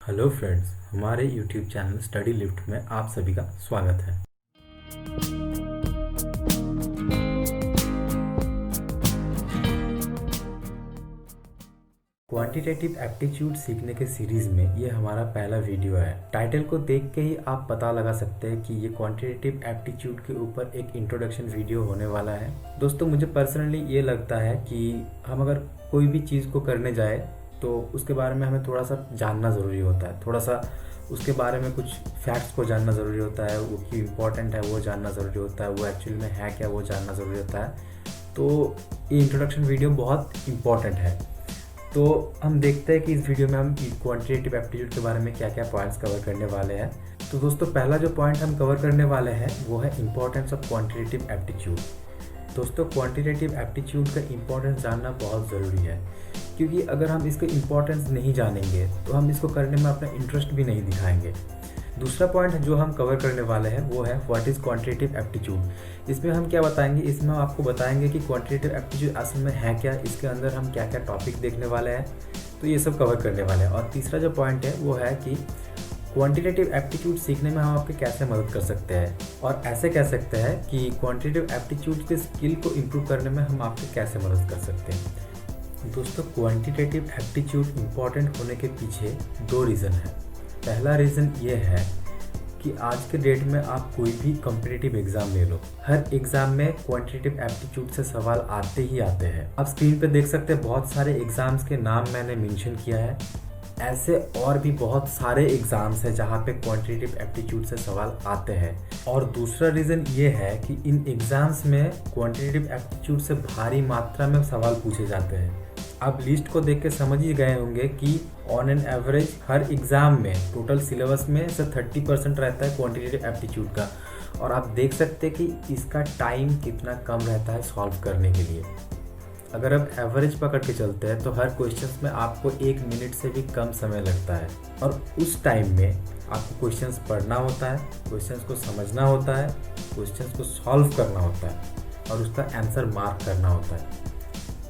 Hello friends, हमारे YouTube channel study lift में आप सभी का स्वागत है। क्वांटिटेटिव एप्टीट्यूड सीखने के सीरीज में ये हमारा पहला वीडियो है। टाइटल को देख के ही आप पता लगा सकते हैं कि ये क्वांटिटेटिव एप्टीट्यूड के ऊपर एक इंट्रोडक्शन वीडियो होने वाला है। दोस्तों, मुझे पर्सनली ये लगता है कि हम अगर कोई भी चीज़ को करने जाए तो उसके बारे में हमें थोड़ा सा जानना ज़रूरी होता है, थोड़ा सा उसके बारे में कुछ फैक्ट्स को जानना ज़रूरी होता है, वो क्यों इम्पोर्टेंट है वो जानना ज़रूरी होता है, वो एक्चुअली में है क्या वो जानना ज़रूरी होता है। तो ये इंट्रोडक्शन वीडियो बहुत इम्पॉर्टेंट है। तो हम देखते हैं कि इस वीडियो में हम क्वांटिटेटिव एप्टीट्यूड के बारे में क्या क्या पॉइंट्स कवर करने वाले हैं। तो दोस्तों, पहला जो पॉइंट हम कवर करने वाले हैं वो है इम्पोर्टेंस ऑफ क्वांटिटेटिव एप्टीट्यूड। दोस्तों, क्वांटिटेटिव एप्टीट्यूड का इम्पोर्टेंस जानना बहुत ज़रूरी है, क्योंकि अगर हम इसका इम्पोर्टेंस नहीं जानेंगे तो हम इसको करने में अपना इंटरेस्ट भी नहीं दिखाएंगे। दूसरा पॉइंट जो हम कवर करने वाले हैं वो है व्हाट इज़ क्वांटिटेटिव एप्टीट्यूड। इसमें हम क्या बताएंगे, इसमें हम आपको बताएंगे कि क्वांटिटेटिव एप्टीट्यूड असल में है क्या, इसके अंदर हम क्या क्या टॉपिक देखने वाले हैं, तो ये सब कवर करने वाले हैं। और तीसरा जो पॉइंट है वो है कि क्वांटिटेटिव एप्टीट्यूड सीखने में हम आपके कैसे मदद कर सकते हैं, और ऐसे कह सकते हैं कि क्वांटिटेटिव एप्टीट्यूड के स्किल को इम्प्रूव करने में हम आपके कैसे मदद कर सकते हैं। दोस्तों, क्वांटिटेटिव एप्टीट्यूड इम्पॉर्टेंट होने के पीछे दो रीज़न है। पहला रीज़न ये है कि आज के डेट में आप कोई भी कॉम्पिटिटिव एग्ज़ाम ले लो, हर एग्ज़ाम में क्वांटिटेटिव एप्टीट्यूड से सवाल आते ही आते हैं। आप स्क्रीन पे देख सकते हैं बहुत सारे एग्ज़ाम्स के नाम मैंने मेंशन किया है। ऐसे और भी बहुत सारे एग्ज़ाम्स हैं जहाँ पे क्वांटिटेटिव एप्टीट्यूड से सवाल आते हैं। और दूसरा रीज़न ये है कि इन एग्ज़ाम्स में क्वांटिटेटिव एप्टीट्यूड से भारी मात्रा में सवाल पूछे जाते हैं। आप लिस्ट को देख के समझ ही गए होंगे कि on an average her exam में टोटल सिलेबस में से 30% रहता है क्वांटिटेटिव एप्टीट्यूड का, और आप देख सकते हैं कि इसका टाइम कितना कम रहता है सॉल्व करने के लिए। अगर आप एवरेज पकड़ के चलते हैं तो हर क्वेश्चंस में आपको 1 मिनट से भी कम समय लगता है, और उस टाइम में आपको क्वेश्चंस पढ़ना होता है, क्वेश्चंस को समझना होता है, क्वेश्चंस को सॉल्व करना होता है, और उसका आंसर मार्क करना होता है।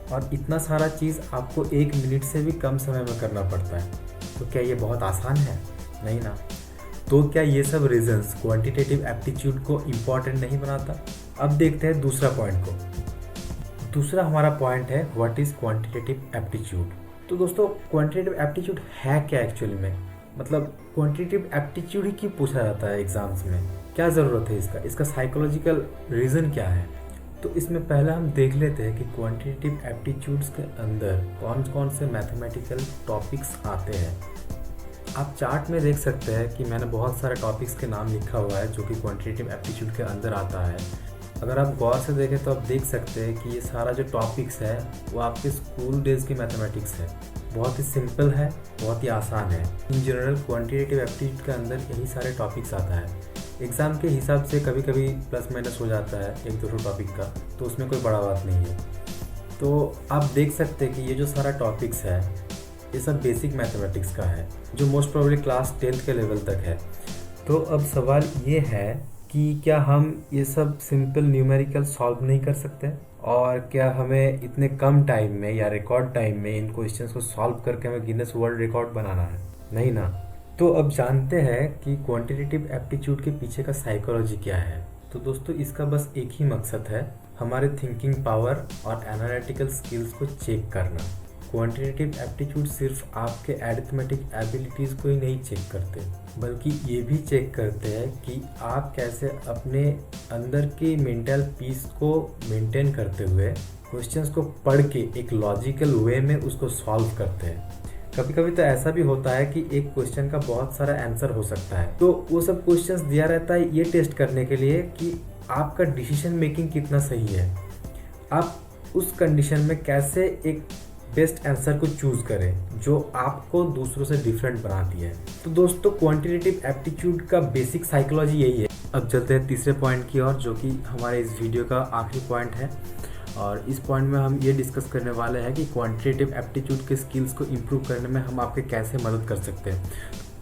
और इतना सारा चीज़ आपको 1 मिनट से भी कम समय में करना पड़ता है। तो क्या ये बहुत आसान है? नहीं ना। तो क्या ये सब रीजंस क्वांटिटेटिव एप्टीट्यूड को इम्पॉर्टेंट नहीं बनाता? अब देखते हैं दूसरा पॉइंट को। दूसरा हमारा पॉइंट है व्हाट इज़ क्वांटिटेटिव एप्टीट्यूड। तो दोस्तों, क्वांटिटेटिव एप्टीट्यूड है क्या एक्चुअली में, मतलब क्वांटिटेटिव एप्टीट्यूड ही क्यों पूछा जाता है एग्जाम्स में, क्या ज़रूरत है इसका साइकोलॉजिकल रीज़न क्या है। तो इसमें पहला हम देख लेते हैं कि क्वांटिटेटिव एप्टीट्यूड्स के अंदर कौन कौन से मैथमेटिकल टॉपिक्स आते हैं। आप चार्ट में देख सकते हैं कि मैंने बहुत सारे टॉपिक्स के नाम लिखा हुआ है जो कि क्वांटिटेटिव एप्टीट्यूड के अंदर आता है। अगर आप गौर से देखें तो आप देख सकते हैं कि ये सारा जो टॉपिक्स है वो आपके स्कूल डेज की मैथमेटिक्स है। बहुत ही सिंपल है, बहुत ही आसान है। इन जनरल क्वांटिटेटिव एप्टीट्यूड के अंदर यही सारे टॉपिक्स आता है। एग्ज़ाम के हिसाब से कभी कभी प्लस माइनस हो जाता है 1-2 टॉपिक का, तो उसमें कोई बड़ा बात नहीं है। तो आप देख सकते हैं कि ये जो सारा टॉपिक्स है ये सब बेसिक मैथमेटिक्स का है, जो मोस्ट प्रोबेबली क्लास 10th के लेवल तक है। तो अब सवाल ये है कि क्या हम ये सब सिंपल न्यूमेरिकल सॉल्व नहीं कर सकते, और क्या हमें इतने कम टाइम में या रिकॉर्ड टाइम में इन क्वेश्चंस को सॉल्व करके हमें गिनेस वर्ल्ड रिकॉर्ड बनाना है? नहीं ना। तो अब जानते हैं कि क्वांटिटेटिव एप्टीट्यूड के पीछे का साइकोलॉजी क्या है। तो दोस्तों, इसका बस एक ही मकसद है, हमारे थिंकिंग पावर और एनालिटिकल स्किल्स को चेक करना। क्वांटिटेटिव एप्टीट्यूड सिर्फ आपके एरिथमेटिक एबिलिटीज़ को ही नहीं चेक करते, बल्कि ये भी चेक करते हैं कि आप कैसे अपने अंदर की मेंटल पीस को मेंटेन करते हुए क्वेश्चंस को पढ़ के एक लॉजिकल वे में उसको सॉल्व करते हैं। कभी कभी तो ऐसा भी होता है कि एक क्वेश्चन का बहुत सारा आंसर हो सकता है, तो वो सब क्वेश्चंस दिया रहता है ये टेस्ट करने के लिए कि आपका डिसीजन मेकिंग कितना सही है, आप उस कंडीशन में कैसे एक बेस्ट आंसर को चूज करें जो आपको दूसरों से डिफरेंट बनाती है। तो दोस्तों, क्वांटिटेटिव एप्टीट्यूड का बेसिक साइकोलॉजी यही है। अब चलते हैं तीसरे पॉइंट की ओर, जो कि हमारे इस वीडियो का आखिरी पॉइंट है। और इस पॉइंट में हम ये डिस्कस करने वाले हैं कि क्वांटिटेटिव एप्टीट्यूड के स्किल्स को इम्प्रूव करने में हम आपके कैसे मदद कर सकते हैं।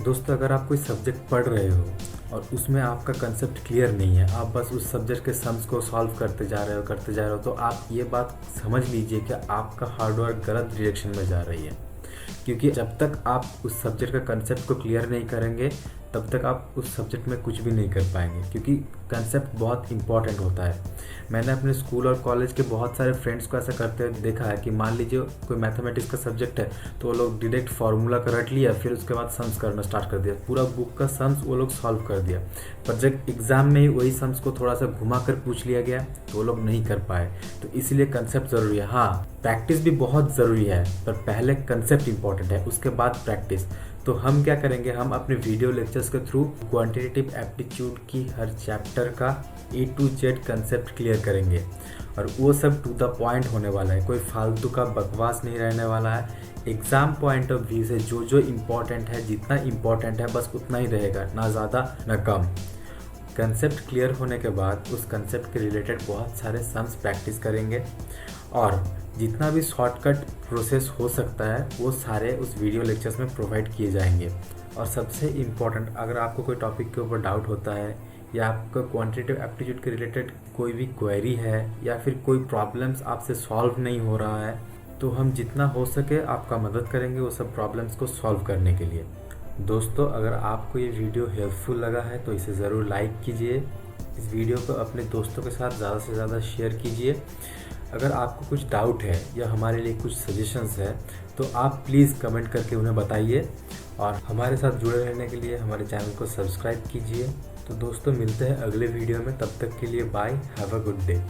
दोस्तों, अगर आप कोई सब्जेक्ट पढ़ रहे हो और उसमें आपका कंसेप्ट क्लियर नहीं है, आप बस उस सब्जेक्ट के सम्स को सॉल्व करते जा रहे हो, तो आप ये बात समझ लीजिए कि आपका हार्डवर्क गलत डायरेक्शन में जा रही है। क्योंकि जब तक आप उस सब्जेक्ट का कंसेप्ट को क्लियर नहीं करेंगे तब तक आप उस सब्जेक्ट में कुछ भी नहीं कर पाएंगे, क्योंकि कंसेप्ट बहुत इंपॉर्टेंट होता है। मैंने अपने स्कूल और कॉलेज के बहुत सारे फ्रेंड्स को ऐसा करते हुए देखा है कि मान लीजिए कोई मैथमेटिक्स का सब्जेक्ट है तो वो लोग डायरेक्ट फार्मूला का रट लिया, फिर उसके बाद सम्स करना स्टार्ट कर दिया, पूरा बुक का सम्स वो लोग सॉल्व कर दिया। पर जब एग्जाम में ही वही सम्स को थोड़ा सा घुमा कर पूछ लिया गया तो वो लोग नहीं कर पाए। तो इसलिए कंसेप्ट ज़रूरी है। हाँ, प्रैक्टिस भी बहुत ज़रूरी है, पर पहले कंसेप्ट इंपॉर्टेंट है, उसके बाद प्रैक्टिस। तो हम क्या करेंगे, हम अपने वीडियो लेक्चर्स के थ्रू क्वांटिटेटिव एप्टीट्यूड की हर चैप्टर का A to Z concept clear करेंगे, और वो सब टू द पॉइंट होने वाला है, कोई फालतू का बकवास नहीं रहने वाला है। एग्ज़ाम पॉइंट ऑफ व्यू से जो जो इम्पोर्टेंट है, जितना इम्पोर्टेंट है बस उतना ही रहेगा, ना ज़्यादा ना कम। कंसेप्ट क्लियर होने के बाद उस कंसेप्ट के रिलेटेड बहुत सारे सम्स प्रैक्टिस करेंगे, और जितना भी शॉर्टकट प्रोसेस हो सकता है वो सारे उस वीडियो लेक्चर्स में प्रोवाइड किए जाएंगे। और सबसे इम्पॉर्टेंट, अगर आपको कोई टॉपिक के ऊपर डाउट होता है या आपका क्वांटिटेटिव एप्टीट्यूड के रिलेटेड कोई भी क्वेरी है या फिर कोई प्रॉब्लम्स आपसे सॉल्व नहीं हो रहा है, तो हम जितना हो सके आपका मदद करेंगे वो सब प्रॉब्लम्स को सॉल्व करने के लिए। दोस्तों, अगर आपको ये वीडियो हेल्पफुल लगा है तो इसे ज़रूर लाइक कीजिए, इस वीडियो को अपने दोस्तों के साथ ज़्यादा से ज़्यादा शेयर कीजिए। अगर आपको कुछ डाउट है या हमारे लिए कुछ सजेशंस है तो आप प्लीज़ कमेंट करके उन्हें बताइए, और हमारे साथ जुड़े रहने के लिए हमारे चैनल को सब्सक्राइब कीजिए। तो दोस्तों, मिलते हैं अगले वीडियो में, तब तक के लिए bye, have a good day.